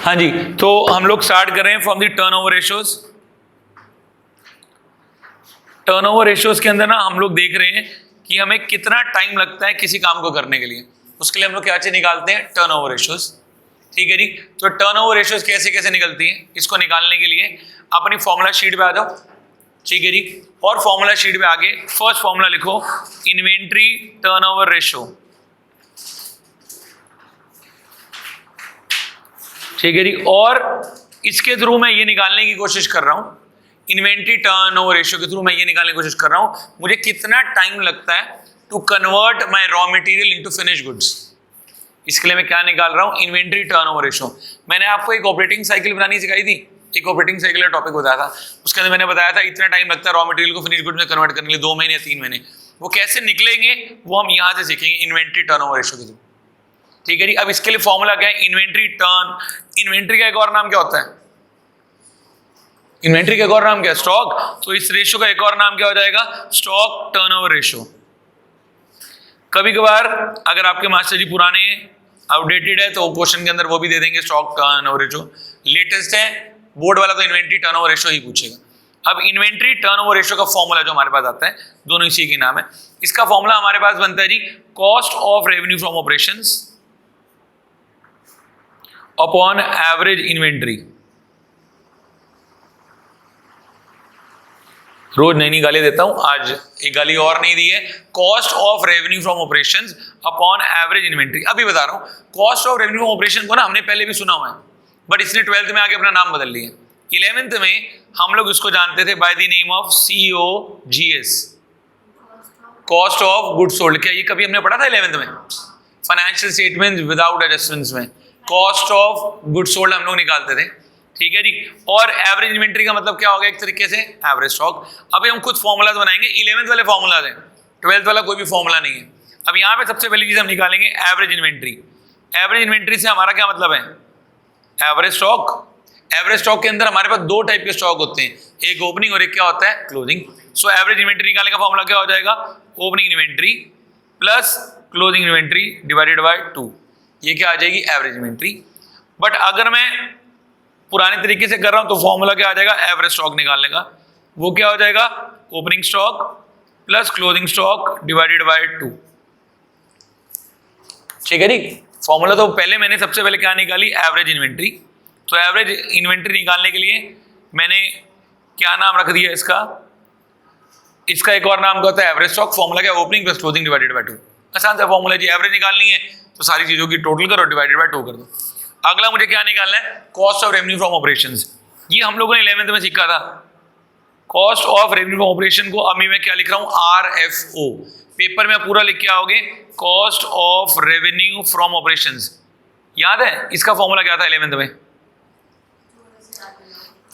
हाँ जी, तो हम लोग स्टार्ट कर रहे हैं from the turnover ratios. Turnover ratios के अंदर ना हम लोग देख रहे हैं कि हमें कितना टाइम लगता है किसी काम को करने के लिए। उसके लिए हम लोग क्या चीज निकालते हैं? Turnover ratios. ठीक है जी, तो टर्नओवर रेशियोज कैसे कैसे निकलती हैं, इसको निकालने के लिए अपनी फॉर्मूला शीट पे आ जाओ। ठीक है जी, और फॉर्मूला शीट पे आगे फर्स्ट फॉर्मूला लिखो, इन्वेंट्री टर्नओवर रेशियो। ठीक है जी, और इसके थ्रू मैं ये निकालने की कोशिश कर रहा हूं, इन्वेंट्री टर्नओवर रेशियो के थ्रू मैं ये निकालने की कोशिश कर रहा हूं मुझे कितना टाइम लगता है to convert my raw material into finish goods. इसके लिए मैं क्या निकाल रहा हूं? Inventory turnover ratio. मैंने आपको एक ऑपरेटिंग साइकिल बनानी सिखाई थी, एक ऑपरेटिंग साइकिल का टॉपिक बताया था, उसके अंदर मैंने बताया था इतना टाइम लगता है रॉ मटेरियल को फिनिश गुड्स में कन्वर्ट करने के लिए, 2 महीने या 3 महीने। वो कैसे निकलेंगे वो हम यहां से सीखेंगे इन्वेंट्री टर्नओवर रेशियो के थ्रू। ठीक है जी, अब इसके लिए फॉर्मूला क्या है? Inventory turn. इन्वेंट्री का एक और नाम क्या होता है? इन्वेंट्री का एक और नाम क्या है? स्टॉक। तो इस रेशियो का एक और नाम क्या हो जाएगा? Stock turnover ratio. कभी कभार अगर आपके मास्टर जी पुराने आउटडेटेड है तो क्वेश्चन के अंदर वो भी दे देंगे स्टॉक टर्नओवर रेशियो। लेटेस्ट है बोर्ड वाला तो इन्वेंट्री टर्नओवर रेशियो ही पूछेगा। अब इन्वेंट्री टर्नओवर रेशियो का फॉर्मूला जो हमारे पास आता है, दोनों इसी के नाम है। इसका फॉर्मूला हमारे पास बनता है जी, cost of revenue from operations upon average inventory. रोज नई नई गाली देता हूं, आज एक गाली और नहीं दी है। Cost of revenue from operations upon average inventory. अभी बता रहा हूं, cost of revenue from operation को ना हमने पहले भी सुना हुआ है, बट इसने 12th में आके अपना नाम बदल लिया। 11th में हम लोग इसको जानते थे by the name of COGS, cost of goods sold. क्या ये कभी हमने पढ़ा था 11th में? फाइनेंशियल स्टेटमेंट्स विदाउट एडजस्टमेंट्स में कॉस्ट ऑफ गुड्स सोल्ड हम लोग निकालते थे। ठीक है जी, और एवरेज इन्वेंट्री का मतलब क्या होगा? एक तरीके से एवरेज स्टॉक। अभी हम कुछ फॉर्मूलाज बनाएंगे, 11th वाले फॉर्मूलाज हैं, 12th वाला कोई भी फॉर्मूला नहीं है। अब यहाँ पे सबसे पहली चीज हम निकालेंगे एवरेज इन्वेंट्री। एवरेज इन्वेंट्री से हमारा क्या मतलब है? Average stock. एवरेज स्टॉक के अंदर हमारे पास 2 टाइप के स्टॉक होते हैं, एक ओपनिंग और एक क्या होता है? क्लोजिंग। सो एवरेज इन्वेंट्री निकालने का फॉर्मूला क्या हो जाएगा? Opening inventory plus closing inventory divided by 2। ये क्या आ जाएगी? Average inventory. बट अगर मैं पुराने तरीके से कर रहा हूं तो फॉर्मूला क्या आ जाएगा? एवरेज स्टॉक निकालने का। वो क्या हो जाएगा? Opening stock plus closing stock divided by 2। ठीक है जी, फॉर्मूला तो पहले मैंने सबसे पहले क्या निकाली? Average inventory. तो एवरेज इन्वेंट्री निकालने के लिए मैंने क्या नाम रख दिया इसका? इसका एक और नाम क्या होता है? Average stock. फॉर्मूला क्या? Opening plus closing divided by 2। आसान सा फॉर्मूला जी, एवरेज निकालनी है तो सारी चीजों की टोटल करो, डिवाइडेड बाय 2 कर दो। अगला मुझे क्या निकालना है? Cost of revenue from operations. ये हम लोगों ने 11th में सीखा था। Cost of revenue from operation को अभी मैं क्या लिख रहा हूं? RFO। पेपर में पूरा लिख के आओगे, cost of revenue from operations. याद है इसका फॉर्मूला क्या था 11th में?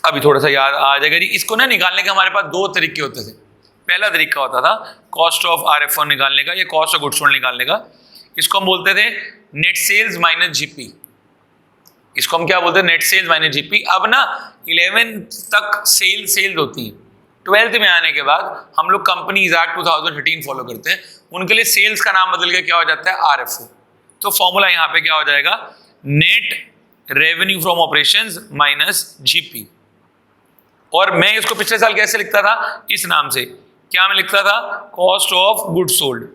अभी थोड़ा सा याद आ जाएगा जी। इसको ना निकालने के हमारे पास 2 तरीके होते थे। पहला तरीका होता था कॉस्ट ऑफ RFO निकालने का या कॉस्ट ऑफ गुड्स सोल्ड निकालने का। इसको हम बोलते थे नेट सेल्स माइनस जीपी। इसको हम क्या बोलते हैं? Net sales minus GP. अब ना 11th तक सेल्स होती है, 12th में आने के बाद हम लोग कंपनीज एक्ट 2013 फॉलो करते हैं, उनके लिए सेल्स का नाम बदल के क्या हो जाता है? RFO। तो फॉर्मूला यहाँ पे क्या हो जाएगा? Net revenue from operations minus GP. और मैं इसको पिछले साल कैसे लिखता था? इस नाम से। क्या मैं लिखता था? Cost of goods sold.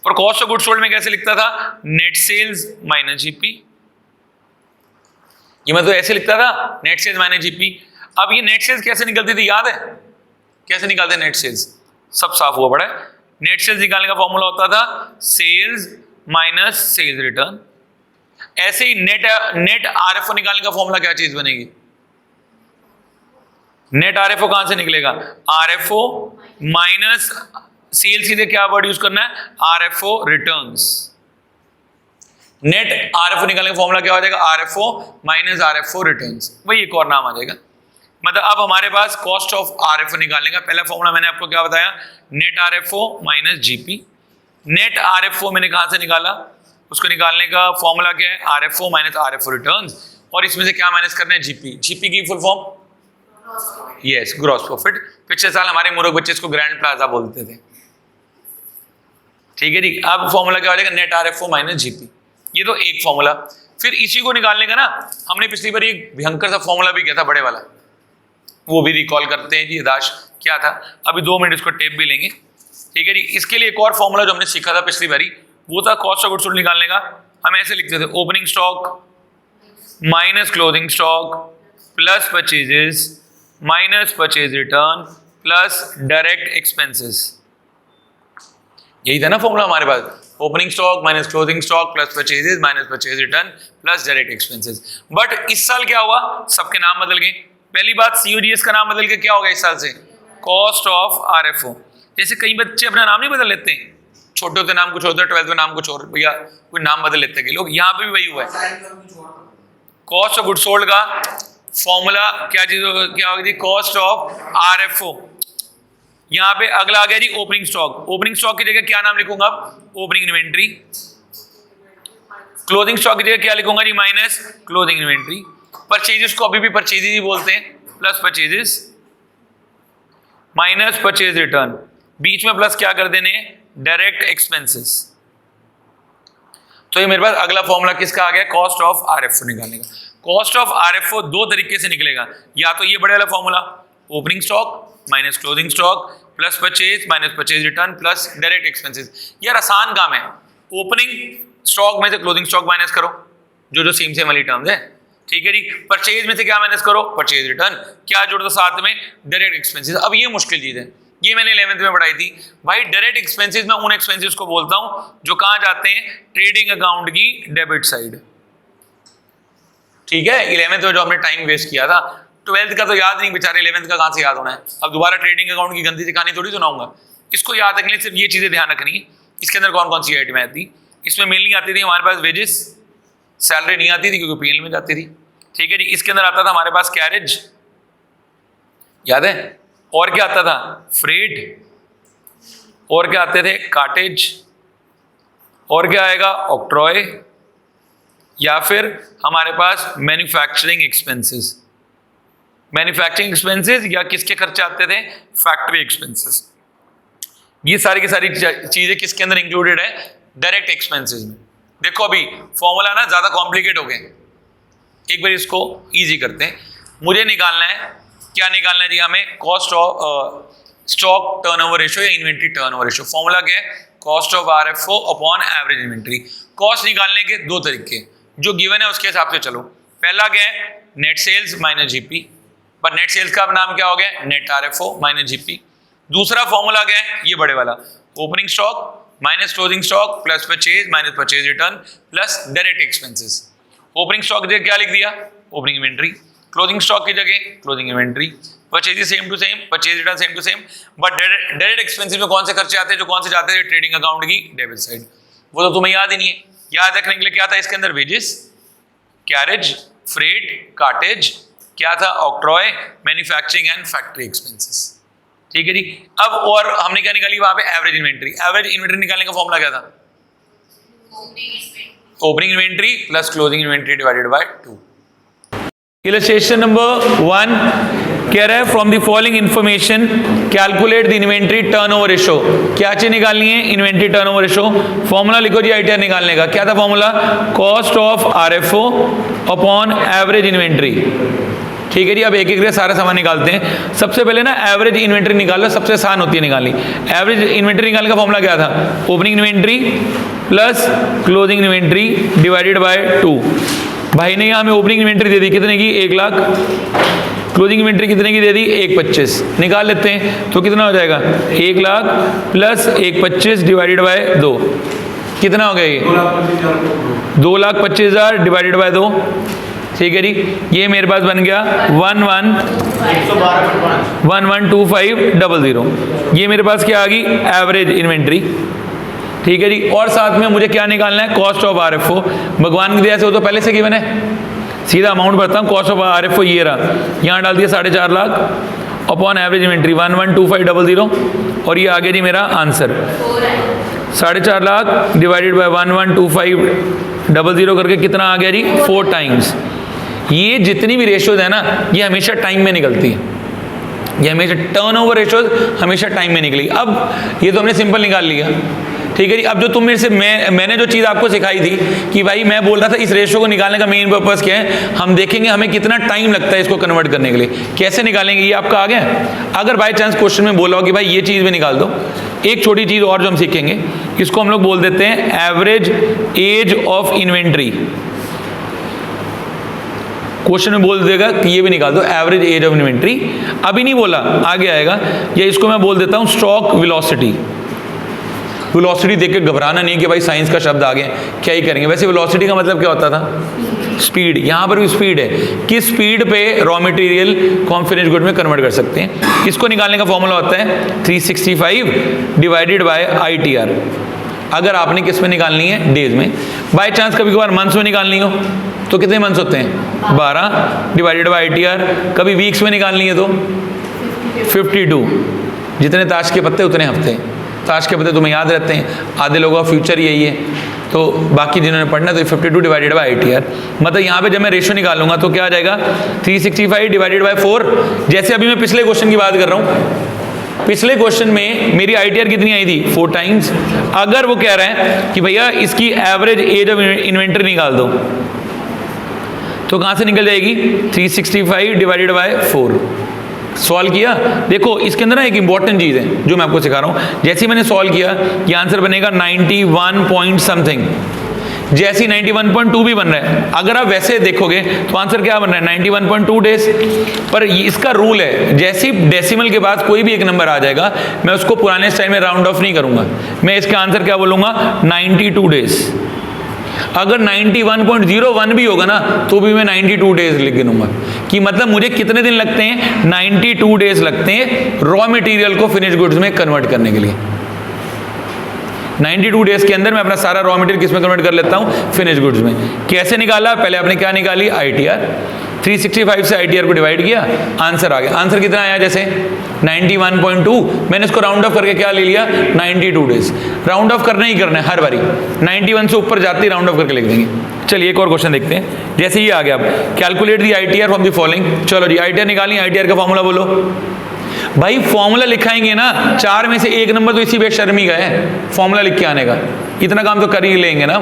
और कॉस्ट ऑफ गुड्स सोल्ड में कैसे लिखता था? Net sales minus GP. ये मैं तो ऐसे लिखता था, नेट सेल्स माइनस जीपी। अब ये नेट सेल्स कैसे निकलती थी याद है? कैसे निकालते हैं नेट सेल्स? सब साफ हुआ पड़ा है। नेट सेल्स निकालने का फॉर्मूला होता था सेल्स माइनस सेल्स रिटर्न। ऐसे ही नेट RFO निकालने का फॉर्मूला क्या चीज बनेगी? नेट RFO कहां से निकलेगा? RFO माइनस सेल्स, सीधे क्या वर्ड यूज करना है? RFO returns. नेट RFO निकालने का फॉर्मूला क्या हो जाएगा? RFO minus RFO returns. वही एक और नाम आ जाएगा। मतलब अब हमारे पास कॉस्ट ऑफ RFO निकालने का पहला फॉर्मूला मैंने आपको क्या बताया? Net RFO minus GP. Net RFO मैंने कहां से निकाला? उसको निकालने का फॉर्मूला क्या है? RFO minus RFO returns. और इसमें से क्या माइनस करना है? जीपी। जीपी की full form? Yes, gross profit. पिछले साल हमारे मूर्ख बच्चे इसको ग्रैंड प्लाजा बोलते थे। ठीक है जी, अब फॉर्मूला क्या हो जाएगा? Net RFO minus GP. ये तो एक फॉर्मूला। फिर इसी को निकालने का ना हमने पिछली बार एक भयंकर सा फॉर्मूला भी किया था बड़े वाला, वो भी रिकॉल करते हैं जी दाश क्या था। अभी 2 मिनट इसको टेप भी लेंगे, ठीक है जी। इसके लिए एक और फॉर्मूला जो हमने सीखा था पिछली बारी वो था कॉस्ट ऑफ गुड्स सोल्ड निकालने का। हम ऐसे लिखते थे opening stock minus closing stock plus purchases minus purchase return plus direct expenses. यही था ना फॉर्मूला हमारे पास, opening stock minus closing stock plus purchases minus purchase return plus direct expenses. But इस साल क्या हुआ, सबके नाम बदल गए। पहली बात COGS का नाम बदल के क्या हो गया इस साल से, कॉस्ट ऑफ RFO। जैसे कई बच्चे अपना नाम नहीं बदल लेते हैं, छोटे होते नाम कुछ होता है, 12th में नाम कुछ और, भैया कोई नाम बदल लेते हैं लोग, यहाँ पे भी वही हुआ है। कॉस्ट ऑफ गुड्स सोल्ड का फॉर्मूला क्या चीज क्या होगी, कॉस्ट ऑफ RFO। यहाँ पे अगला आ गया जी ओपनिंग स्टॉक। ओपनिंग स्टॉक की जगह क्या नाम लिखूंगा, ओपनिंग इन्वेंट्री। क्लोजिंग स्टॉक की जगह क्या लिखूंगा जी, माइनस क्लोजिंग इन्वेंट्री। परचेजेस को अभी भी परचेजेस ही बोलते हैं, plus purchases minus purchase return. बीच में प्लस क्या कर देने, डायरेक्ट एक्सपेंसेस। तो ये मेरे पास अगला फॉर्मूला किसका आ गया, कॉस्ट ऑफ RFO निकालने का। कॉस्ट ऑफ RFO 2 तरीके से निकलेगा, या तो ये बड़े वाला formula opening stock minus closing stock plus purchase minus purchase return plus direct expenses. यार आसान काम है, ओपनिंग स्टॉक में से क्लोजिंग स्टॉक माइनस करो, जो सेम वाली टर्म्स है, ठीक है जी। परचेज में से क्या माइनस करो, परचेज रिटर्न। क्या जोड़ दो साथ में, डायरेक्ट एक्सपेंसेस। अब ये मुश्किल चीज है, ये मैंने 11th में पढ़ाई थी भाई। डायरेक्ट एक्सपेंसेस में उन एक्सपेंसेस को बोलता हूं जो कहां जाते हैं, ट्रेडिंग अकाउंट की डेबिट साइड, ठीक है। 11th में जो हमने टाइम वेस्ट किया था, 12th का तो याद नहीं बेचारे, 11th का कहां से याद होना है। अब दोबारा ट्रेडिंग अकाउंट की गंदी सी कहानी थोड़ी सुनाऊंगा। इसको याद रखने सिर्फ ये चीजें ध्यान रखनी है। इसके अंदर कौन कौन सी आइटमें आती, इसमें मेनली आती थी हमारे पास वेजेस, सैलरी नहीं आती थी क्योंकि PL में जाती थी, ठीक है जी। इसके अंदर आता था हमारे पास कैरेज, याद है, और क्या आता था, फ्रेट, और क्या आते थे, कार्टेज, और क्या आएगा, ऑक्ट्रॉय, या फिर हमारे पास मैन्युफैक्चरिंग एक्सपेंसेस। मैन्युफैक्चरिंग एक्सपेंसेस या किसके खर्चे आते थे, फैक्ट्री एक्सपेंसेस। ये सारी की सारी चीजें किसके अंदर इंक्लूडेड है, डायरेक्ट एक्सपेंसेस में। देखो अभी फॉर्मूला ना ज्यादा कॉम्प्लिकेट हो गए, एक बार इसको इजी करते हैं। मुझे निकालना है, क्या निकालना है जी हमें, cost of stock turnover ratio या इन्वेंट्री टर्नओवर रेशियो। फॉर्मूला क्या है, cost of RFO upon average inventory. Cost निकालने के 2 तरीके जो गिवन है उसके हिसाब से चलो। पहला क्या है, नेट सेल्स माइनस GP, पर नेट सेल्स का नाम क्या हो गया, नेट RFO माइनस GP। दूसरा फॉर्मूला क्या है, ये बड़े वाला, opening stock minus closing stock plus purchase minus purchase return plus direct expenses. Opening stock की जगह क्या लिख दिया, ओपनिंग इन्वेंट्री। क्लोजिंग स्टॉक की जगह closing inventory. Purchase same to same, purchase return same to same. But direct expenses में कौन से खर्चे आते हैं, जो कौन से जाते हैं ट्रेडिंग अकाउंट की डेबिट साइड, वो तो तुम्हें याद ही नहीं है। याद रखने के लिए क्या था इसके अंदर, वेजेस, कैरेज, फ्रेट, कार्टेज, क्या था, octroi, manufacturing and factory expenses, ठीक है जी। अब और हमने क्या निकाली वहां पे, एवरेज इन्वेंट्री। एवरेज इन्वेंट्री निकालने का फॉर्मूला क्या था, opening inventory plus closing inventory divided by 2। Illustration number 1 कह रहा है from the following information calculate the inventory turnover ratio. क्या चीज निकालनी है, इन्वेंट्री टर्नओवर रेशियो। फॉर्मूला लिखो जी ITR निकालने का, क्या था formula, cost of RFO upon average inventory, ठीक है जी। अब एक एक करके सारा सामान निकालते हैं। सबसे पहले ना एवरेज इन्वेंट्री निकाल लो, सबसे आसान होती है निकालनी। एवरेज इन्वेंट्री निकालने का फॉर्मूला क्या था, opening inventory plus closing inventory divided by 2। भाई ने यहाँ हमें ओपनिंग इन्वेंट्री दे दी कितने की, 1 लाख। क्लोजिंग इन्वेंट्री कितने की दे दी, 1,25,000। निकाल लेते हैं तो कितना हो जाएगा, 1 लाख प्लस 1,25,000 डिवाइडेड बाय 2, कितना हो गया ये, 2,25,000 डिवाइडेड बाय 2, ठीक है जी। ये मेरे पास बन गया 112500। ये मेरे पास क्या आ गई, एवरेज इन्वेंट्री, ठीक है जी। और साथ में मुझे क्या निकालना है, कॉस्ट ऑफ RFO। भगवान की दया से वो तो पहले से गिवन है, सीधा अमाउंट भरता हूँ। कॉस्ट ऑफ RFO ये रहा, यहाँ डाल दिया 4.5 लाख अपॉन एवरेज इन्वेंट्री 112500, और ये आ गया जी मेरा आंसर 4.5 लाख डिवाइडेड बाय 112500 करके कितना आ गया जी, 4 टाइम्स। ये जितनी भी रेशियोज है ना, ये हमेशा टाइम में निकलती है, ये हमेशा टर्नओवर रेशियोज हमेशा टाइम में निकली। अब ये तो हमने सिंपल निकाल लिया, ठीक है जी। अब जो तुम मेरे से मैंने जो चीज़ आपको सिखाई थी कि भाई मैं बोल रहा था इस रेशियो को निकालने का मेन पर्पस क्या है, हम देखेंगे हमें कितना टाइम लगता है इसको कन्वर्ट करने के लिए, कैसे निकालेंगे ये आपका आ गया। अगर बाई चांस क्वेश्चन में बोला हो कि भाई ये चीज़ भी निकाल दो, एक छोटी चीज़ और जो हम सीखेंगे, इसको हम लोग बोल देते हैं average age of inventory. Question में बोल देगा कि ये भी निकाल दो एवरेज एज ऑफ इन्वेंट्री, अभी नहीं बोला आगे आएगा। या इसको मैं बोल देता हूं स्टॉक वेलोसिटी। वेलोसिटी देख के घबराना नहीं कि भाई साइंस का शब्द आ गया क्या ही करेंगे। वैसे वेलोसिटी का मतलब क्या होता था, स्पीड। यहां पर भी स्पीड है, किस स्पीड पे रॉ मटेरियल को हम फिनिश गुड में कन्वर्ट कर सकते हैं। इसको निकालने का फॉर्मूला होता है 365 डिवाइडेड बाय ITR। अगर आपने किस में निकालनी है, डेज में। बाय चांस कभी कभार मंथ्स में निकालनी हो तो कितने मंथ्स होते हैं, 12 डिवाइडेड बाय ITR। कभी वीक्स में निकालनी है तो 52, जितने ताश के पत्ते उतने हफ्ते। ताश के पत्ते तुम्हें याद रहते हैं, आधे लोगों का फ्यूचर यही है, तो बाकी जिन्होंने पढ़ना तो 52 डिवाइडेड बाय ITR। मतलब यहाँ पे जब मैं रेशियो निकालूंगा तो क्या आ जाएगा 365 डिवाइडेड बाय 4। जैसे अभी मैं पिछले क्वेश्चन की बात कर रहा हूँ, पिछले क्वेश्चन में मेरी ITR कितनी आई थी, 4 टाइम्स। अगर वो कह रहा है कि भैया इसकी एवरेज एज ऑफ इन्वेंटरी निकाल दो, तो कहां से निकल जाएगी 365 डिवाइडेड बाय 4। सॉल्व किया, देखो इसके अंदर ना एक इंपॉर्टेंट चीज है जो मैं आपको सिखा रहा हूं। जैसे ही मैंने सॉल्व किया ये आंसर बनेगा 91 पॉइंट समथिंग, जैसे 91.2 भी बन रहा है। अगर आप वैसे देखोगे तो आंसर क्या बन रहा है 91.2 डेज। पर इसका रूल है, जैसे ही डेसिमल के बाद कोई भी एक नंबर आ जाएगा मैं उसको पुराने स्टाइल में राउंड ऑफ नहीं करूंगा, मैं इसका आंसर क्या बोलूंगा 92 डेज। अगर 91.01 भी होगा ना तो भी मैं 92 डेज लिख गिनूंगा, कि मतलब मुझे कितने दिन लगते हैं, 92 डेज लगते हैं रॉ मटेरियल को फिनिश गुड्स में कन्वर्ट करने के लिए। 92 डेज के अंदर मैं अपना सारा रॉ मटेरियल किस में कन्वर्ट कर लेता हूं, फिनिश गुड्स में। कैसे निकाला, पहले आपने क्या निकाली ITR, 365 से ITR को डिवाइड किया, आंसर आ गया। आंसर कितना आया, जैसे 91.2, मैंने इसको राउंड ऑफ करके क्या ले लिया 92 डेज। राउंड ऑफ करना ही करना है हर बारी, 91 से ऊपर जाते ही राउंड ऑफ करके लिख देंगे। चलिए एक और क्वेश्चन देखते हैं। जैसे ये आ गया, अब calculate the ITR from the following. चलो जी ITR निकाली, ITR का फॉर्मूला बोलो। भाई फॉर्मूला लिखाएंगे ना, 4 में से एक नंबर तो इसी बेशर्मी का है फॉर्मूला लिख के आने का, इतना काम तो कर ही लेंगे ना।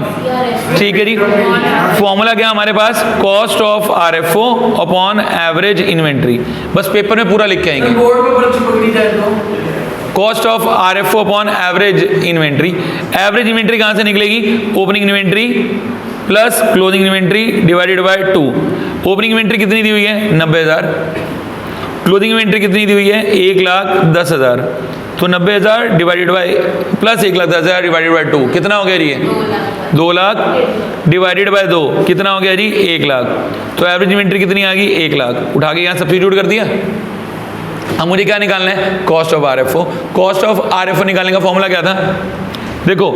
ठीक है जी, फॉर्मूला क्या हमारे पास, cost of RFO upon average inventory. बस पेपर में पूरा लिख के आएंगे, cost of RFO upon average inventory. Average inventory कहां से निकलेगी, opening inventory plus closing inventory divided by 2। Opening inventory कितनी दी हुई है 90,000, क्लोजिंग इन्वेंट्री कितनी दी हुई है 1,10,000, तो 90,000 divided by plus 1,10,000 divided by 2 कितना हो गया जी, 2 लाख डिवाइडेड बाय 2 कितना हो गया जी 1 लाख। तो एवरेज इन्वेंट्री कितनी आ गई 1 लाख, उठा के यहाँ सब्स्टिट्यूट कर दिया। अब मुझे क्या निकालना है, cost of RFO। Cost of RFO निकालने का फॉर्मूला क्या था, देखो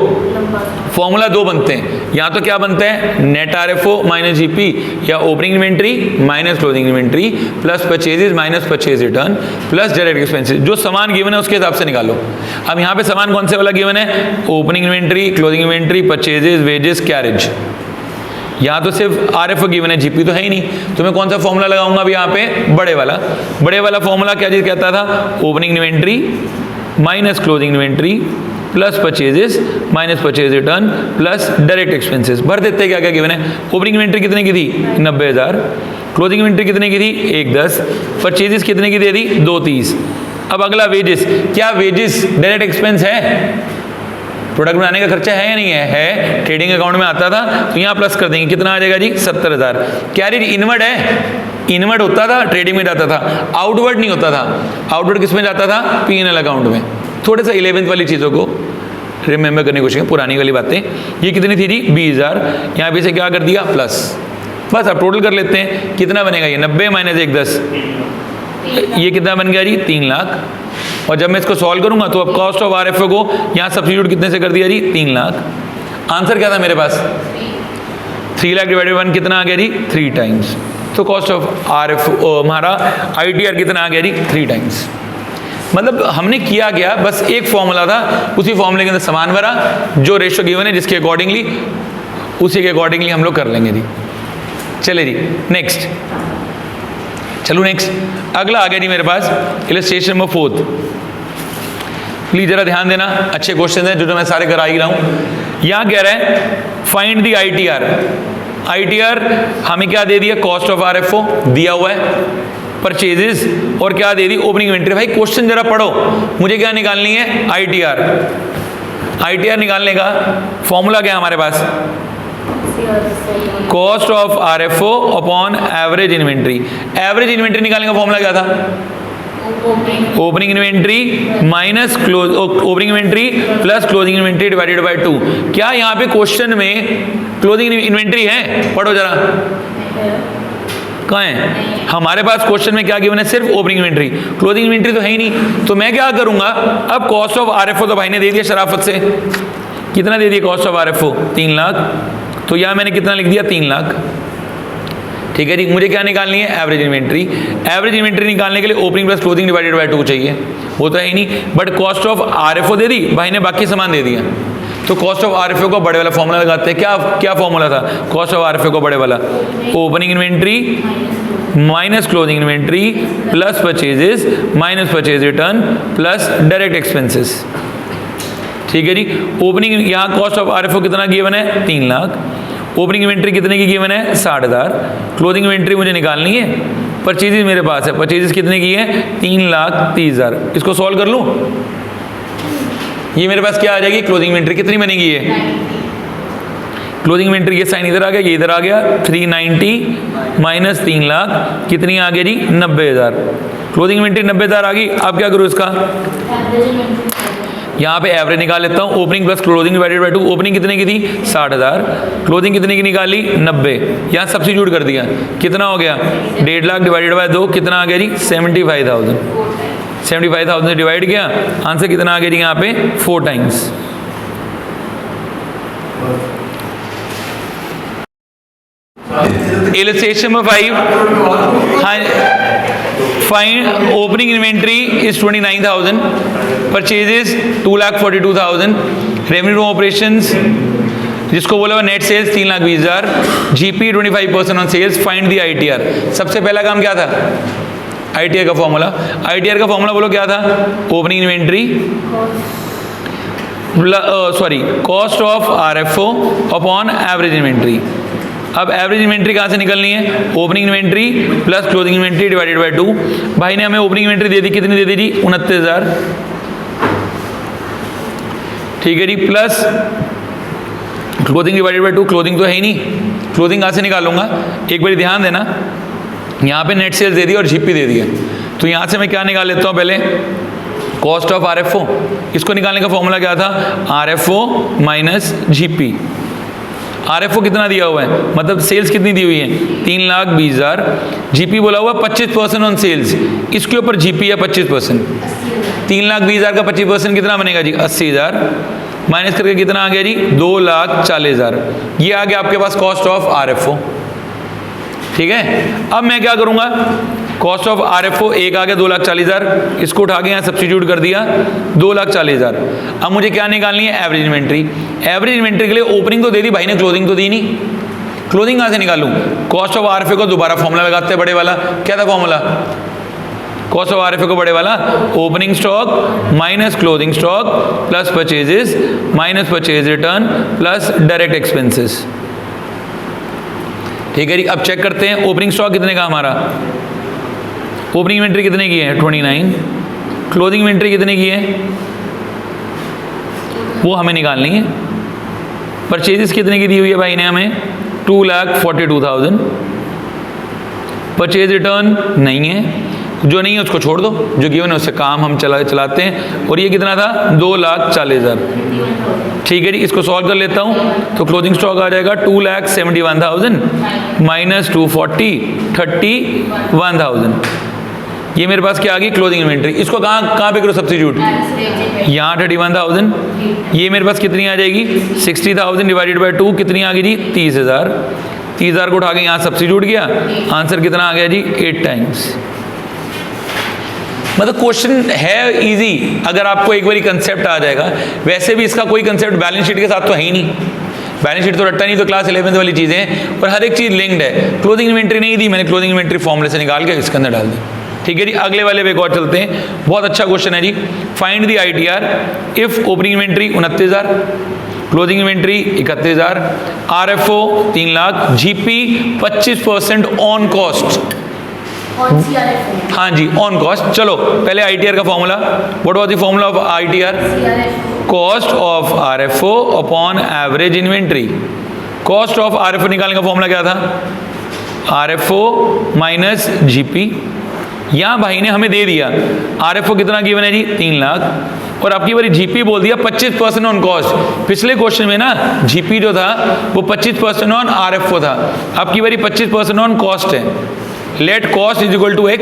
फॉर्मूला 2 बनते हैं, या तो क्या बनता है नेट RFO माइनस GP, या opening inventory minus closing inventory plus purchases minus purchase return plus direct expenses. जो सामान गिवन है उसके हिसाब से निकालो। अब यहाँ पे सामान कौन से वाला गिवन है, opening inventory, closing inventory, purchases, wages, carriage. यहाँ तो सिर्फ RFO गिवन है, GP तो है ही नहीं, तो मैं कौन सा फॉर्मूला लगाऊंगा अभी यहाँ पे, बड़े वाला फॉर्मूला क्या चीज कहता था, opening inventory minus closing inventory plus purchases minus purchase return plus direct expenses. भर देते क्या क्या गिवन है। ओपनिंग इन्वेंट्री कितने की थी 90,000, क्लोजिंग इन्वेंट्री कितने की थी 1,10, परचेजेस कितने की दे दी 2,30। अब अगला वेजेस, क्या वेजेस डायरेक्ट एक्सपेंस है, प्रोडक्ट बनाने का खर्चा है या नहीं है, ट्रेडिंग अकाउंट में आता था तो यहाँ प्लस कर देंगे, कितना आ जाएगा जी 70,000। कैरेज इनवर्ड है, इनवर्ड होता था ट्रेडिंग में जाता था, आउटवर्ड नहीं होता था। आउटवर्ड किस में जाता था, P&L अकाउंट में। थोड़े सा 11th वाली चीज़ों को रिमेंबर करने की कोशिश, पुरानी वाली बातें। ये कितनी थी जी 20,000, यहाँ पे से क्या कर दिया प्लस, बस अब टोटल कर लेते हैं कितना बनेगा, ये 90 माइनस 1,10, ये कितना बन गया जी 3 लाख। और जब मैं इसको सॉल्व करूंगा तो अब कॉस्ट ऑफ RFO को यहाँ सब्स्टिट्यूट कितने से कर दिया जी 3 लाख। आंसर क्या था मेरे पास 3 लाख डिवाइडेड 1 कितना आ गया जी 3 टाइम्स। तो कॉस्ट ऑफ RFO हमारा ITR कितना आ गया जी 3 टाइम्स। मतलब हमने किया गया बस एक फॉर्मूला था, उसी फॉर्मूले के अंदर सामान भरा, जो रेशियो गिवन है जिसके अकॉर्डिंगली उसी के अकॉर्डिंगली हम लोग कर लेंगे जी। चले जी नेक्स्ट, चलो नेक्स्ट अगला आ गया जी मेरे पास इलस्ट्रेशन नंबर 4। प्लीज जरा ध्यान देना, अच्छे क्वेश्चन हैं जो मैं सारे करा ही रहा हूं। यहां कह रहे हैं फाइंड द आईटीआर। आईटीआर हमें क्या दे दिया, कॉस्ट ऑफ आरएफओ दिया हुआ है, परचेजेस और क्या दे दी, ओपनिंग इन्वेंट्री। भाई क्वेश्चन जरा पढ़ो, मुझे क्या निकालनी है, आईटीआर। आईटीआर निकालने का फॉर्मूला क्या है हमारे पास, cost of RFO upon average inventory. Average inventory निकालने का फॉर्मूला क्या था, opening inventory minus opening inventory plus closing inventory divided by 2। क्या यहाँ पे क्वेश्चन में क्लोजिंग इन्वेंट्री है, पढ़ो जरा, कहाँ है हमारे पास क्वेश्चन में क्या गिवन है, सिर्फ ओपनिंग इन्वेंट्री, क्लोजिंग इन्वेंट्री तो है ही नहीं। तो मैं क्या करूंगा, अब कॉस्ट ऑफ आरएफओ तो भाई ने दे दिया शराफत से, कितना दे दिया कॉस्ट ऑफ आरएफओ, 3 लाख, तो यहाँ मैंने कितना लिख दिया, 3 लाख। ठीक है जी, मुझे क्या निकालनी है, एवरेज इन्वेंट्री। एवरेज इन्वेंट्री निकालने के लिए opening plus closing divided by 2 चाहिए, वो तो है ही नहीं, बट कॉस्ट ऑफ आरएफओ दे दी, भाई ने बाकी सामान दे दिया। तो कॉस्ट ऑफ आरएफओ को बड़े वाला फॉर्मूला लगाते हैं, क्या फॉर्मूला था, कॉस्ट ऑफ आरएफओ को बड़े वाला, opening inventory minus closing inventory plus purchases minus purchase return plus direct expenses. ठीक है जी, ओपनिंग यहाँ कॉस्ट ऑफ आरएफओ कितना गिवन है, 3 लाख, ओपनिंग इन्वेंट्री कितने की गिवन है, 60,000, क्लोजिंग इन्वेंट्री मुझे निकालनी है, परचेजेस मेरे पास है, परचेजेस कितने की है, 3,30,000। इसको सॉल्व कर लूँ, ये मेरे पास क्या आ जाएगी, क्लोजिंग इन्वेंट्री कितनी बनेगी, है क्लोजिंग इन्वेंट्री, ये साइन इधर आ गया, ये इधर आ गया, 390 माइनस 3 लाख कितनी आ गई जी, 90,000। क्लोजिंग इन्वेंट्री 90,000 आ गई। अब क्या करूँ इसका, यहाँ पे एवरेज निकाल लेता हूँ, opening plus closing divided by 2। Opening कितने की थी, 60,000, क्लोजिंग कितने की निकाली, 90, यहाँ सब्स्टिट्यूट कर दिया, कितना हो गया, 1.5 लाख डिवाइडेड बाय 2 कितना आ गया जी, 75,000। 75,000 से डिवाइड किया, आंसर कितना आ गया जी यहाँ पे, 4 टाइम्स। इलस्ट्रेशन नंबर 5, हाँ, find opening inventory is 29,000, purchases 2,42,000, revenue from operations जिसको बोला हुआ net sales 3,20,000, GP 25% on sales, find the ITR. सबसे पहला काम क्या था, आईटीआर का फॉर्मूला। आईटीआर का फॉर्मूला बोलो क्या था, opening inventory cost of RFO upon average inventory. अब एवरेज इन्वेंट्री कहाँ से निकलनी है, opening inventory plus closing inventory divided by 2। भाई ने हमें ओपनिंग इन्वेंट्री दे दी, कितनी दे दी जी, 29,000। ठीक है जी, plus closing divided by 2, closing तो है ही नहीं, क्लोजिंग कहाँ से निकालूंगा, एक बार ध्यान देना, यहाँ पे नेट सेल्स दे दी और जीपी दे दिया, तो यहाँ से मैं क्या निकाल लेता हूँ, पहले कॉस्ट ऑफ आरएफओ। इसको निकालने का फॉर्मूला क्या था, आरएफओ माइनस जीपी। आरएफओ कितना दिया हुआ है, मतलब सेल्स कितनी दी हुई है, 3,20,000, जीपी बोला हुआ 25% ऑन सेल्स, इसके ऊपर जीपी है 25%, 3,20,000 का 25% कितना बनेगा जी, 80,000, माइनस करके कितना आ गया जी, 2,40,000। ये आ गया आपके पास कॉस्ट ऑफ आरएफओ। ठीक है, अब मैं क्या करूंगा, कॉस्ट ऑफ आरएफओ एक आ गया 2,40,000, इसको उठा के यहाँ सब्स्टिट्यूट कर दिया 2,40,000। अब मुझे क्या निकालनी है, एवरेज इन्वेंट्री। एवरेज इन्वेंट्री के लिए ओपनिंग तो दे दी भाई ने, क्लोजिंग तो दी नहीं, क्लोजिंग कहाँ से निकालूं, कॉस्ट ऑफ आरएफओ को दोबारा फॉर्मूला लगाते हैं बड़े वाला, क्या था फॉर्मूला, कॉस्ट ऑफ आरएफओ को बड़े वाला, opening stock minus closing stock plus purchases minus purchase return plus direct expenses. ठीक है जी, अब चेक करते हैं ओपनिंग स्टॉक कितने का हमारा, ओपनिंग इन्वेंट्री कितने की है 29, क्लोजिंग इन्वेंट्री कितने की है वो हमें निकालनी है। परचेजेस कितने की दी हुई है भाई ने हमें, 2,42,000। परचेज रिटर्न नहीं है, जो नहीं है उसको छोड़ दो, जो गिवन है उससे काम हम चलाते हैं। और ये कितना था, 2,40,000। ठीक है जी, इसको सॉल्व कर लेता हूँ, तो क्लोजिंग स्टॉक आ जाएगा 2,71,000 माइनस 240, 31,000। ये मेरे पास क्या आ गई, क्लोजिंग इन्वेंट्री। इसको कहाँ पे करो सब्स्टिट्यूट, यहाँ 31,000। ये मेरे पास कितनी आ जाएगी, 60,000 डिवाइडेड बाय 2 कितनी आ गई जी, 30,000। 30,000 को उठा के यहाँ सब्स्टिट्यूट किया, आंसर कितना आ गया जी, 8 टाइम्स। मतलब क्वेश्चन है इजी अगर आपको एक बारी कंसेप्ट आ जाएगा। वैसे भी इसका कोई कंसेप्ट बैलेंस शीट के साथ तो है ही नहीं, बैलेंस शीट तो रट्टा नहीं, तो क्लास 11th वाली चीज़ें हैं, और हर एक चीज़ लिंक्ड है। क्लोजिंग इन्वेंट्री नहीं दी मैंने, क्लोजिंग इन्वेंट्री फॉर्मूले से निकाल के इसके अंदर डाल दी। ठीक है जी, अगले वाले पे एक और चलते हैं, बहुत अच्छा क्वेश्चन है जी। Find the ITR if opening inventory 29,000, closing inventory 31,000, RFO 3 lakh, GP 25% on cost. हाँ जी, ऑन कॉस्ट। चलो पहले ITR का formula, what was the formula of ITR? Cost of RFO upon average inventory. Cost of RFO निकालने का formula क्या था? RFO minus GP। यहाँ भाई ने हमें दे दिया RFO कितना गिवन है जी? 3 लाख, और आपकी बारी GP बोल दिया 25% ऑन कॉस्ट। पिछले क्वेश्चन में ना GP जो था वो 25% ऑन RFO था, आपकी बारी 25% ऑन कॉस्ट है। Let cost is equal to X,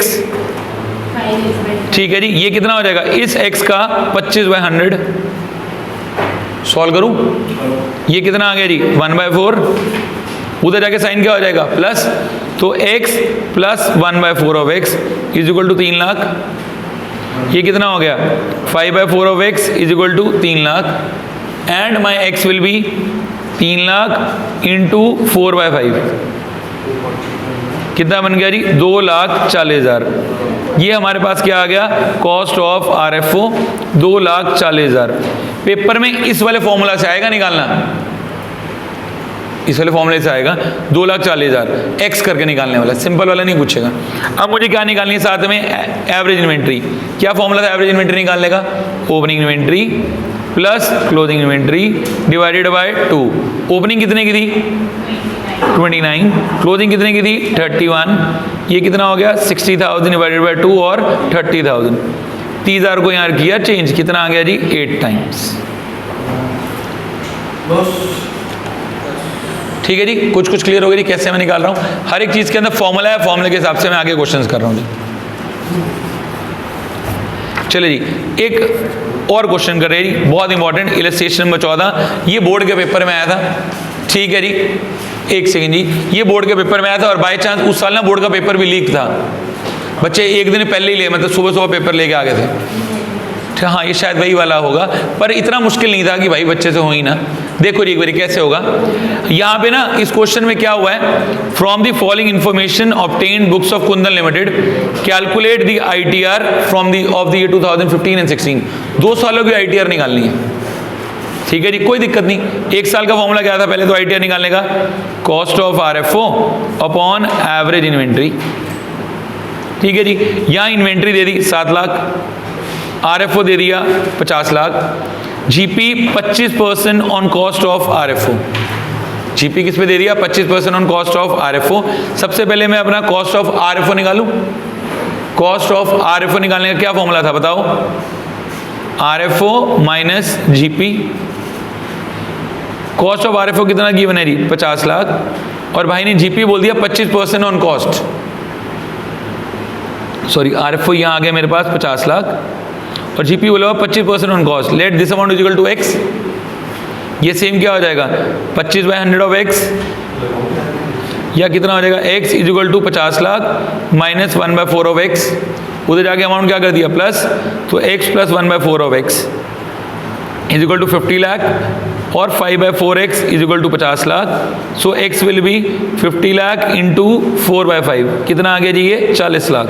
ठीक है जी। ये कितना हो जाएगा? इस X का 25/100 सॉल्व करूं, ये कितना आ गया जी? 1/4। उधर जाके साइन क्या हो जाएगा? प्लस, तो x plus 1/4 of x is equal to 3 lakh. ये कितना हो गया? 5/4 of x is equal to 3 lakh, and my x will be 3 lakh into 4/5। कितना बन गया जी? 2,40,000। ये हमारे पास क्या आ गया? Cost of RFO 2,40,000। पेपर में इस वाले फॉर्मूला से आएगा निकालना, इस वाले फॉर्मूले से आएगा 2,40,000 एक्स करके निकालने वाला, सिंपल वाला नहीं पूछेगा। अब मुझे क्या निकालनी है साथ में? Average inventory. क्या फॉर्मूला था एवरेज इन्वेंट्री निकालने का? Opening inventory plus closing inventory divided by 2। Opening कितने की थी? 29। क्लोजिंग कितने की थी? 31। ये कितना हो गया? 60,000 डिवाइडेड बाय 2 और 30,000। 30,000 को यहाँ किया चेंज, कितना आ गया जी? 8 टाइम्स। ठीक है जी, कुछ कुछ क्लियर हो गया जी कैसे मैं निकाल रहा हूँ। हर एक चीज़ के अंदर फॉर्मूला है, फॉर्मूले के हिसाब से मैं आगे क्वेश्चंस कर रहा हूँ जी। चलिए जी, एक और क्वेश्चन कर रहे हैं जी, बहुत इंपॉर्टेंट, इलस्ट्रेशन नंबर 14। ये बोर्ड के पेपर में आया था, ठीक है जी। एक सेकेंड जी, ये बोर्ड के पेपर में आया था, और बाई चांस उस साल ना बोर्ड का पेपर भी लीक था। बच्चे एक दिन पहले ही ले, मतलब सुबह सुबह पेपर लेके आ गए थे। हाँ, ये शायद वही वाला होगा, पर इतना मुश्किल नहीं था कि भाई बच्चे से हो ही ना। देखो जी एक बार कैसे होगा। यहाँ पे ना इस क्वेश्चन में क्या हुआ है? From the following information obtained books of Kundan limited calculate the ITR from the of the year 2015 and 16। 2 सालों की ITR निकालनी है, ठीक है जी, कोई दिक्कत नहीं। 1 साल का फॉर्मूला क्या था पहले तो ITR निकालने का? Cost of RFO upon average inventory, ठीक है जी। यहाँ इन्वेंट्री दे दी 7 लाख, RFO दे दिया 50 lakh, GP 25% on cost of RFO। GP किस पे दे दिया? 25% ऑन कॉस्ट ऑफ RFO। सबसे पहले मैं अपना कॉस्ट ऑफ RFO निकालूं। कॉस्ट ऑफ RFO निकालने का क्या फॉर्मूला था बताओ? RFO minus GP। Cost of RFO कितना गिवन है जी? 50 लाख, और भाई ने GP बोल दिया 25% ऑन कॉस्ट। सॉरी, RFO यहाँ आ गया मेरे पास 50 लाख, और GP बोला 25% on cost. Let this amount is equal to X। ये सेम क्या हो जाएगा? 25/100 ऑफ X, या कितना हो जाएगा? X is equal to 50 lakh minus 1/4 of X। उधर जाके अमाउंट क्या कर दिया? प्लस, तो X plus 1/4 of X is equal to 50 lakh, और 5/4x is equal to 50 lakh. So X will be 50 lakh into 4/5। कितना आ गया जी? ये 40 लाख।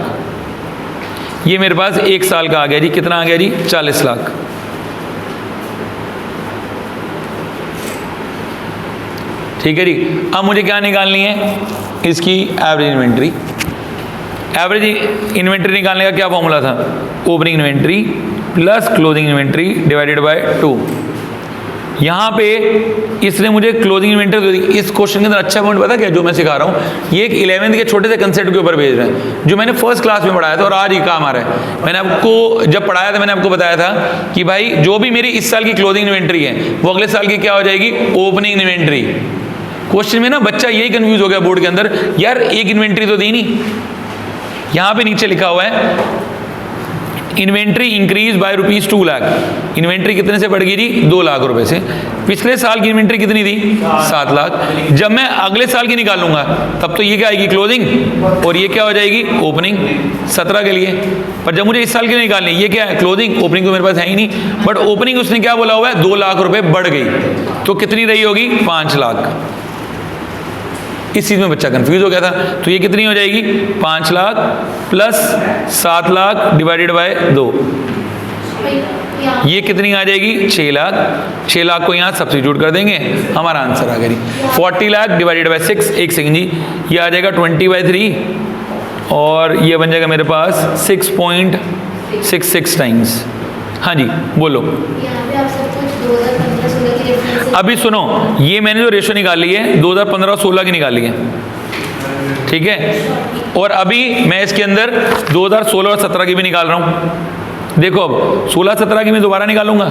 ये मेरे पास 1 साल का आ गया जी। कितना आ गया जी? 40 लाख। ठीक है जी। अब मुझे क्या निकालनी है? इसकी एवरेज इन्वेंट्री। एवरेज इन्वेंट्री निकालने का क्या फॉर्मूला था? Opening inventory plus closing inventory divided by 2। यहाँ पे इसने मुझे क्लोजिंग इन्वेंट्री दे दी। इस क्वेश्चन के अंदर अच्छा पॉइंट पता क्या जो मैं सिखा रहा हूँ? ये एक 11वीं के छोटे से कंसेप्ट के ऊपर भेज रहे हैं जो मैंने फर्स्ट क्लास में पढ़ाया था और आज ही काम आ रहा है। मैंने आपको जब पढ़ाया था मैंने आपको बताया था कि भाई जो भी मेरी इस साल की क्लोजिंग इन्वेंट्री है वो अगले साल की क्या हो जाएगी? Opening inventory. क्वेश्चन में ना बच्चा यही कंफ्यूज हो गया बोर्ड के अंदर, यार एक इन्वेंट्री तो दी नहीं। यहाँ पे नीचे लिखा हुआ है inventory increase by ₹2 lakh. Inventory कितने से बढ़ गई थी? 2 लाख रुपए से। पिछले साल की इन्वेंट्री कितनी थी? 7 लाख। जब मैं अगले साल की निकालूंगा तब तो ये क्या आएगी? क्लोजिंग, और ये क्या हो जाएगी? ओपनिंग 17 के लिए। पर जब मुझे इस साल की नहीं, ये क्या है? क्लोजिंग। ओपनिंग तो मेरे पास है ही नहीं, बट ओपनिंग उसने क्या बोला हुआ है? 2 लाख रुपए बढ़ गई, तो कितनी रही होगी? 5 लाख। इस चीज़ में बच्चा कंफ्यूज हो गया था। तो ये कितनी हो जाएगी 5 lakh plus 7 lakh divided by 2, ये कितनी आ जाएगी 6 लाख। 6 लाख को यहाँ सब्स्टिट्यूट कर देंगे, हमारा आंसर आ गया 40 लाख डिवाइडेड बाय 6। एक सेकंड जी, ये आ जाएगा 20/3 और ये बन जाएगा मेरे पास 6.66 टाइम्स। हाँ जी बोलो। अभी सुनो, ये मैंने जो रेशो निकाली है 2015-16 की निकाली है, ठीक है। और अभी मैं इसके अंदर 2016 और 17 की भी निकाल रहा हूँ। देखो अब 16-17 की मैं दोबारा निकालूंगा।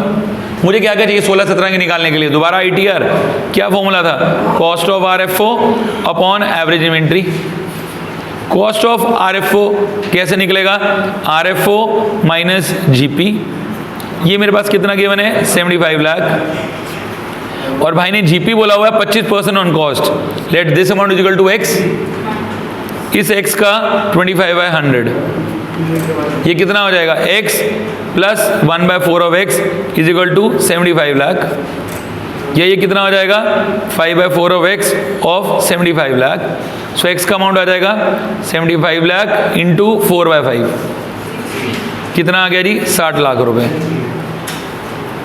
मुझे क्या क्या चाहिए 16-17 की निकालने के लिए? दोबारा आईटीआर, क्या फॉर्मूला था? Cost of RFO upon average inventory. Cost of RFO कैसे निकलेगा? RFO minus GP. ये मेरे पास कितना गिवन है 75 लाख और भाई ने जीपी बोला हुआ है 25% on cost. Let this amount is equal to X, इस x का 25/100, ये कितना हो जाएगा x plus 1/4 of x is equal to 75 lakh. ये कितना हो जाएगा 5/4 of x of 75 lakh. So x का अमाउंट आ जाएगा 75 लाख इंटू 4/5, कितना आ गया जी 60 लाख रुपए।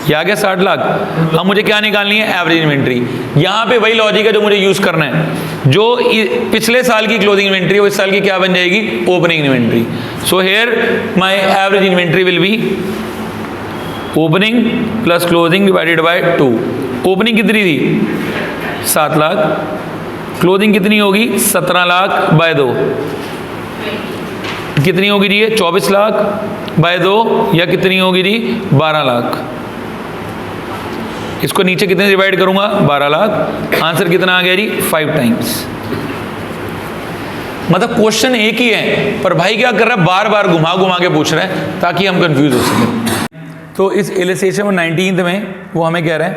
ये आ गया 60 लाख। अब मुझे क्या निकालनी है? Average inventory. यहाँ पे वही लॉजिक है जो मुझे यूज करना है। जो पिछले साल की क्लोजिंग इन्वेंट्री है इस साल की क्या बन जाएगी? Opening inventory. So here my average inventory will be opening plus closing divided by 2। Opening कितनी थी 7 लाख, क्लोजिंग कितनी होगी 17 लाख बाय 2, कितनी होगी जी? 24 लाख बाय 2 या कितनी होगी जी 12 लाख। इसको नीचे कितने डिवाइड करूंगा 12 लाख। आंसर कितना आ गया जी 5 टाइम्स। मतलब क्वेश्चन एक ही है पर भाई क्या कर रहा है बार बार घुमा घुमा के पूछ रहा है ताकि हम कंफ्यूज हो सकें। तो इस इलस्ट्रेशन में 19th में वो हमें कह रहा है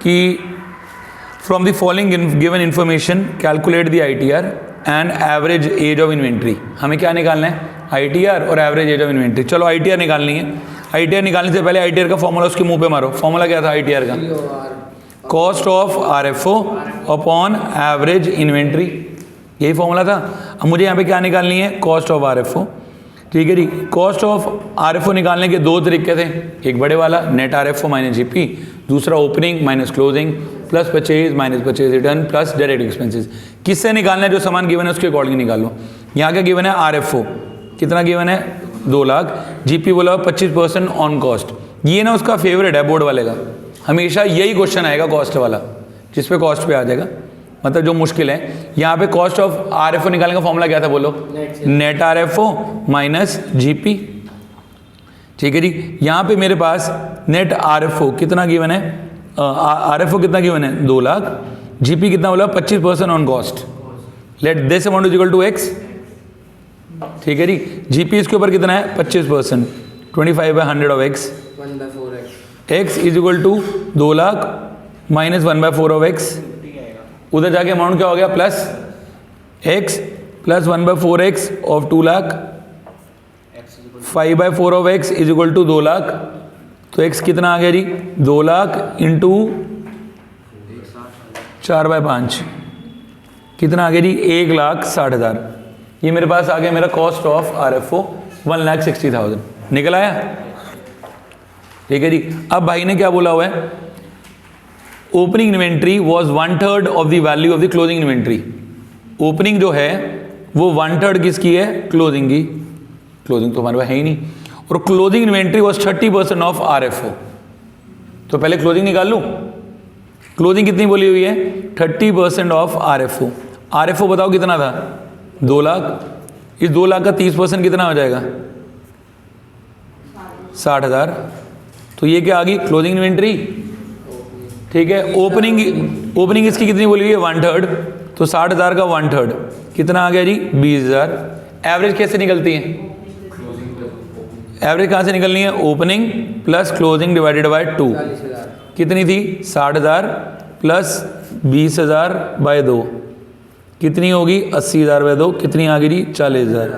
कि from the following given information calculate the ITR and average age of inventory. हमें क्या निकालना है? आईटीआर और एवरेज एज ऑफ इन्वेंट्री। चलो आईटीआर निकालनी है। आईटीआर निकालने से पहले आईटीआर का फॉर्मूला उसके मुंह पे मारो। फॉर्मूला क्या था आईटीआर का? Cost of RFO upon average inventory, यही फॉर्मूला था। अब मुझे यहाँ पे क्या निकालनी है? कॉस्ट ऑफ आरएफओ, ठीक है जी। कॉस्ट ऑफ आरएफओ निकालने के दो तरीके थे, एक बड़े वाला नेट आरएफओ माइनस जीपी, दूसरा opening minus closing plus purchase minus purchase return plus direct expenses. किससे निकालना है? जो सामान गिवन है उसके अकॉर्डिंग निकाल लो। यहाँ क्या गिवन है? आरएफओ कितना गिवन है 2 लाख, जीपी बोला 25% ऑन कॉस्ट। ये ना उसका फेवरेट है बोर्ड वाले का, हमेशा यही क्वेश्चन आएगा कॉस्ट वाला, जिस पे कॉस्ट पे आ जाएगा, मतलब जो मुश्किल है। यहाँ पे कॉस्ट ऑफ आरएफओ निकालने का फॉर्मूला क्या था बोलो? नेट आरएफओ माइनस जीपी, ठीक है जी। यहाँ पे मेरे पास नेट आरएफओ कितना गिवन है? आरएफओ कितना गिवन है 2 लाख, जीपी कितना बोला 25% on cost. Let this amount is equal to X, ठीक है जी। जीपी इसके ऊपर कितना है 25%, 25/100 of X, 1/4 X is equal to 2 lakh minus 1/4 of X. उधर जाके अमाउंट क्या हो गया? Plus X plus 1/4 X of 2 lakh, 5/4 of X is equal to 2 lakh. तो एक्स कितना आ गया जी 2 लाख इंटू 4/5 कितना आ गया जी 1,60,000। ये मेरे पास आ गया मेरा कॉस्ट ऑफ आरएफओ 1,60,000 निकल आया, ठीक है जी। अब भाई ने क्या बोला हुआ है? Opening inventory was 1/3 of the value of the closing inventory. Opening जो है वो 1/3 किसकी है? क्लोजिंग की। क्लोजिंग तो हमारे पास है ही नहीं। और closing inventory was 30% of RFO. तो पहले क्लोजिंग निकाल लूँ। क्लोजिंग कितनी बोली हुई है? 30% ऑफ आरएफओ। आरएफओ बताओ कितना था 2 लाख। इस 2 लाख का 30% कितना हो जाएगा 60,000। तो ये क्या आ गई? क्लोजिंग इन्वेंट्री, ठीक है। ओपनिंग इसकी कितनी बोली हुई है 1/3, तो 60,000 का 1/3 कितना आ गया जी 20,000। एवरेज कैसे निकलती है? एवरेज कहाँ से निकलनी है? Opening plus closing divided by 2। कितनी थी 60,000 प्लस 20,000 बाय 2 कितनी होगी 80,000 बाय 2 कितनी आ गई जी 40,000।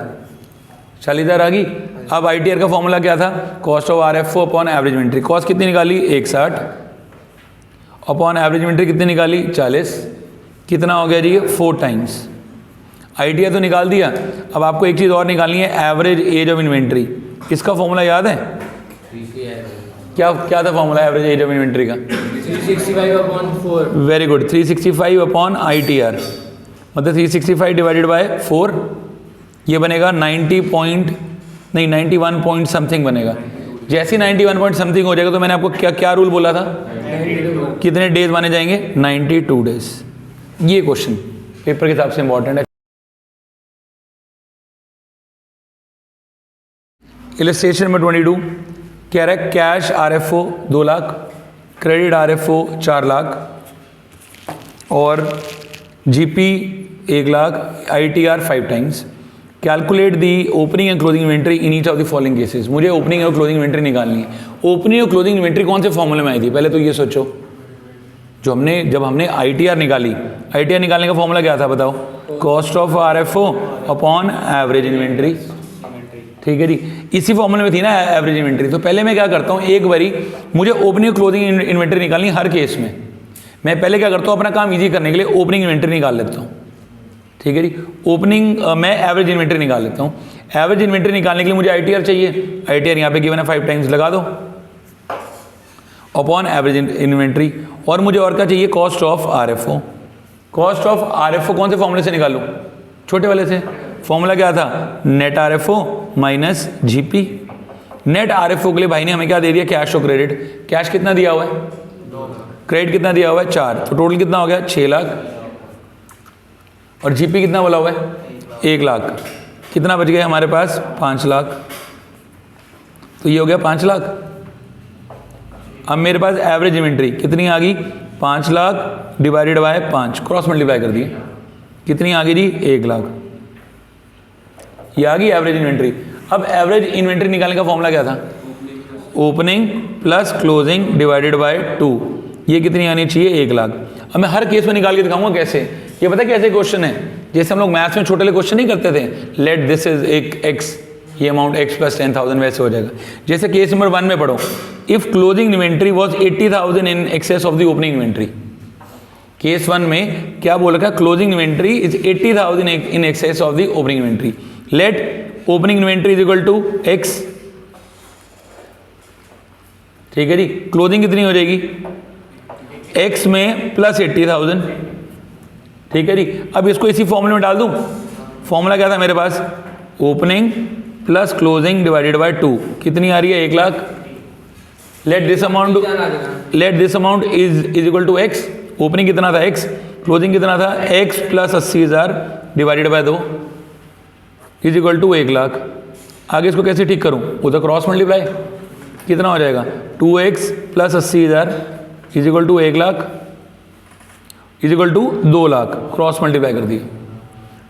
40,000 आ गई। अब आईटीआर का फॉर्मूला क्या था? Cost of RFO upon average inventory. Cost कितनी निकाली 160 अपॉन एवरेज इन्वेंट्री कितनी निकाली 40, कितना हो गया जी? 4 टाइम्स। ITR तो निकाल दिया, अब आपको एक चीज़ और निकालनी है, एवरेज एज ऑफ इन्वेंट्री। इसका फॉर्मूला याद है? क्या था formula average age of inventory का? 365/4। वेरी गुड, 365 अपॉन ITR, मतलब 365 डिवाइडेड बाय 4, ये बनेगा 91 पॉइंट समथिंग बनेगा। जैसे 91 पॉइंट समथिंग हो जाएगा तो मैंने आपको क्या रूल बोला था? कितने डेज माने जाएंगे? 92 डेज। ये क्वेश्चन पेपर के हिसाब से इंपॉर्टेंट है। इलस्ट्रेशन नंबर 22 कह रहा है cash RFO 2 lakh, credit RFO 4 lakh और GP 1 lakh, ITR 5 times. Calculate the opening and closing inventory in each of the following cases. मुझे ओपनिंग और क्लोजिंग इन्वेंट्री निकालनी है। ओपनिंग और क्लोजिंग इन्वेंट्री कौन से फॉर्मूले में आई थी? पहले तो ये सोचो, जब हमने ITR निकाली, ITR निकालने का फॉर्मूला क्या था बताओ? Cost of RFO upon average inventory. ठीक है जी, इसी फॉर्मूले में थी ना एवरेज इन्वेंट्री। तो पहले मैं क्या करता हूँ, एक बारी मुझे ओपनिंग और क्लोजिंग इन्वेंट्री निकालनी हर केस में। मैं पहले क्या करता हूँ, अपना काम इजी करने के लिए ओपनिंग इन्वेंट्री निकाल लेता हूँ। ठीक है जी, मैं एवरेज इन्वेंट्री निकाल लेता हूँ। एवरेज इन्वेंट्री निकालने के लिए मुझे ITR चाहिए। ITR यहाँ पे गिवन है 5 टाइम्स, लगा दो अपॉन एवरेज इन्वेंट्री। और मुझे और क्या चाहिए? Cost of RFO। Cost of RFO कौन से फॉर्मूले से निकालूँ? छोटे वाले से। फॉर्मूला क्या था? Net RFO minus GP। Net RFO के लिए भाई ने हमें क्या दे दिया? कैश और क्रेडिट। कैश कितना दिया हुआ है? 2 लाख। क्रेडिट कितना दिया हुआ है? 4। तो टोटल कितना हो गया? 6 लाख। और GP कितना बोला हुआ है? 1 लाख। कितना बच गया हमारे पास? 5 लाख। तो ये हो गया 5 लाख। अब मेरे पास एवरेज इन्वेंट्री कितनी आ गई? 5 lakh divided by 5, cross multiply कर दिए। कितनी आ गई जी? 1 लाख। ये आ गई एवरेज इन्वेंट्री। अब एवरेज इन्वेंट्री निकालने का फॉर्मूला क्या था? Opening plus closing divided by 2। ये कितनी आनी चाहिए? 1 लाख। अब मैं हर केस में निकाल के दिखाऊंगा कैसे। ये पता है कैसे क्वेश्चन है? जैसे हम लोग मैथ्स में छोटे वाले क्वेश्चन नहीं करते थे, लेट दिस इज एक x, ये अमाउंट x प्लस 10,000, वैसे हो जाएगा। जैसे केस नंबर 1 में पढ़ो, if closing inventory was 80,000 in excess of the opening inventory. Case 1 में क्या बोल रखा है? Closing inventory is 80,000 in excess of the opening inventory. Let opening inventory is equal to x। ठीक है जी, क्लोजिंग कितनी हो जाएगी? x में प्लस 80,000। ठीक है जी, अब इसको इसी फॉर्मूले में डाल दूं। फॉर्मूला क्या था मेरे पास? Opening plus closing divided by 2। कितनी आ रही है? 1 lakh. Let this amount is equal to x। Opening कितना था? x। क्लोजिंग कितना था? x plus 80,000 divided by 2 is equal to 1 lakh. आगे इसको कैसे ठीक करूं? उधर क्रॉस मल्टीप्लाई। कितना हो जाएगा? 2x plus 80,000 is equal to 1 lakh is equal to 2 lakh. Cross multiply कर दिया।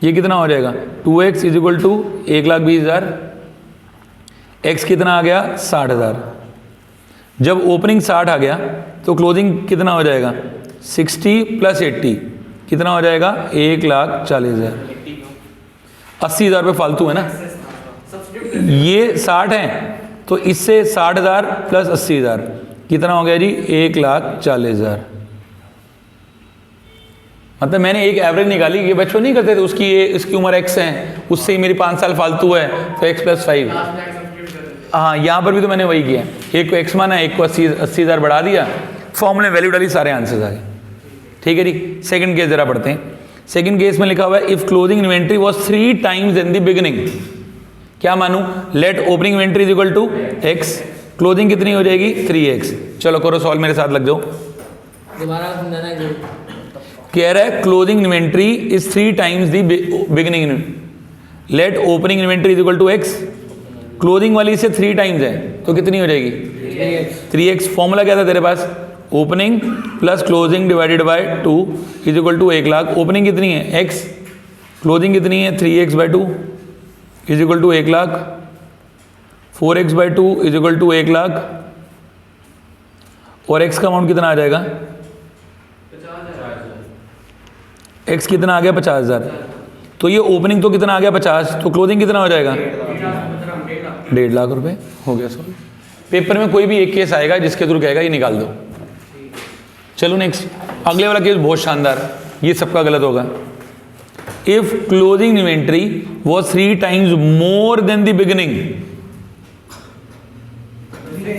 ये कितना हो जाएगा? 2x is equal to 1,20,000। x कितना आ गया? 60,000। जब ओपनिंग 60 आ गया तो क्लोजिंग कितना हो जाएगा? 60 प्लस 80 कितना हो जाएगा? 1,40,000। 80,000 रुपये फालतू है ना, ये 60 है तो इससे 60,000 प्लस 80,000 कितना हो गया जी? 1,40,000। मतलब मैंने एक एवरेज निकाली। ये बच्चों नहीं करते थे, इसकी उम्र x है, उससे ही मेरी 5 साल फालतू है तो x प्लस 5। हाँ, यहाँ पर भी तो मैंने वही किया। एक को x माना, एक को 80,000 बढ़ा दिया, फॉर्मूले वैल्यू डाली, सारे आंसर्स आ गए। ठीक है जी, सेकंड केस जरा पढ़ते हैं। सेकंड केस में लिखा हुआ है if closing inventory was 3 times in the beginning. क्या मानूं? Let opening inventory is equal to x, closing कितनी हो जाएगी? 3x। चलो करो सॉल्व, मेरे साथ लग जाओ। कह रहा है closing inventory is 3 times the beginning. Let opening inventory is equal to x। Closing वाली से 3 टाइम्स है तो कितनी हो जाएगी? 3x। फॉर्मूला क्या था तेरे पास? Opening plus closing divided by 2 is equal to 1 lakh. Opening कितनी है? x। क्लोजिंग कितनी है? 3x by 2 is equal to 1 lakh. 4x by 2 is equal to 1 lakh. और x का अमाउंट कितना आ जाएगा? x कितना आ गया? 50,000। तो ये ओपनिंग तो कितना आ गया? 50। तो क्लोजिंग कितना हो जाएगा? 1.5 लाख रुपए। हो गया सॉल्व। पेपर में कोई भी एक केस आएगा जिसके थ्रू कहेगा ये निकाल दो। चलो नेक्स्ट, अगले वाला केस बहुत शानदार। ये सबका गलत होगा। If closing inventory was 3 times more than the beginning,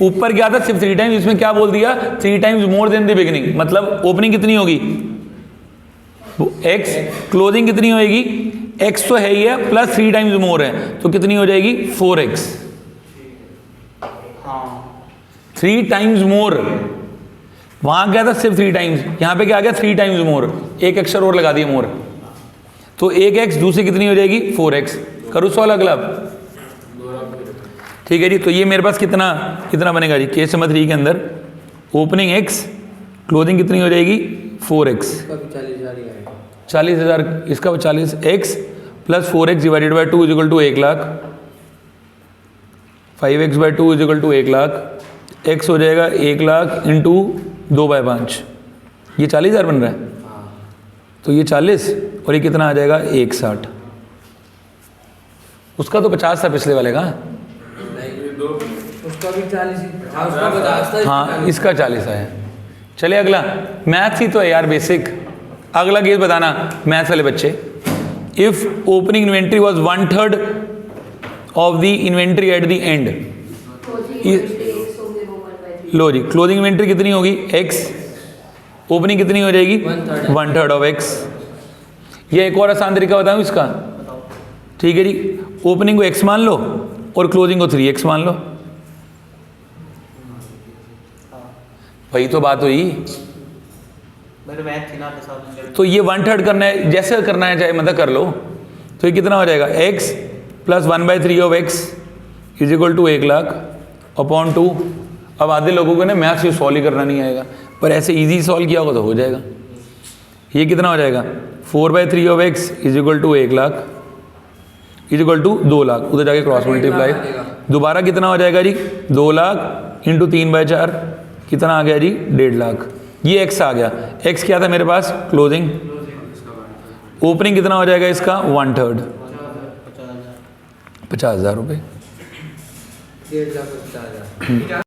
ऊपर क्या था सिर्फ 3 टाइम्स, इसमें क्या बोल दिया 3 times more than the beginning, मतलब ओपनिंग कितनी होगी x, क्लोजिंग कितनी होगी x तो है ही है प्लस 3 टाइम्स मोर है तो कितनी हो जाएगी 4x। 3 टाइम्स मोर, वहां क्या था सिर्फ 3 टाइम्स, यहां पे क्या आ गया 3 टाइम्स मोर, एक अक्षर और लगा दिया मोर, तो एक x दूसरी कितनी हो जाएगी 4x। करूँ सॉल्व अगला, ठीक है जी। तो ये मेरे पास कितना कितना बनेगा जी, केस नंबर 3 के अंदर ओपनिंग x, क्लोजिंग कितनी हो जाएगी 4x, 40,000, इसका 40x plus 4x divided by 2 is equal to 1 lakh, 5x by 2 is equal to 1 lakh, x हो जाएगा 1 लाख इंटू 2/5, ये 40,000 बन रहा है, तो ये 40 और ये कितना आ जाएगा 160। उसका तो 50 था पिछले वाले का, उसका भी 40, उसका 50 था, हाँ इसका 40 है। चलिए अगला, मैथ्स ही तो है यार बेसिक। अगला केस बताना मैथ्स वाले बच्चे, if opening inventory was 1/3 of the inventory at the end, लो जी क्लोजिंग इन्वेंट्री कितनी होगी x, ओपनिंग कितनी हो जाएगी 1/3 ऑफ x। ये एक और आसान तरीका बताऊं इसका, ठीक है जी, ओपनिंग को x मान लो और क्लोजिंग को 3x मान लो, वही तो बात हुई। तो ये 1/3 करना है, जैसे करना है चाहे मतलब कर लो, तो ये कितना हो जाएगा x plus 1/3 of x is equal to 1 lakh upon 2। अब आधे लोगों को ना मैथ्स सॉल्व ही करना नहीं आएगा, पर ऐसे इजी सॉल्व किया होगा तो हो जाएगा। ये कितना हो जाएगा 4/3 of x is equal to 1 lakh is equal to 2 lakh, उधर जाके क्रॉस मल्टीप्लाई, दोबारा कितना हो जाएगा जी 2 लाख इंटू 3/4 कितना आ गया जी 1.5 लाख। ये x आ गया, x क्या था मेरे पास क्लोजिंग, ओपनिंग कितना हो जाएगा इसका 1/3 50,000 रुपये। 1,50,000।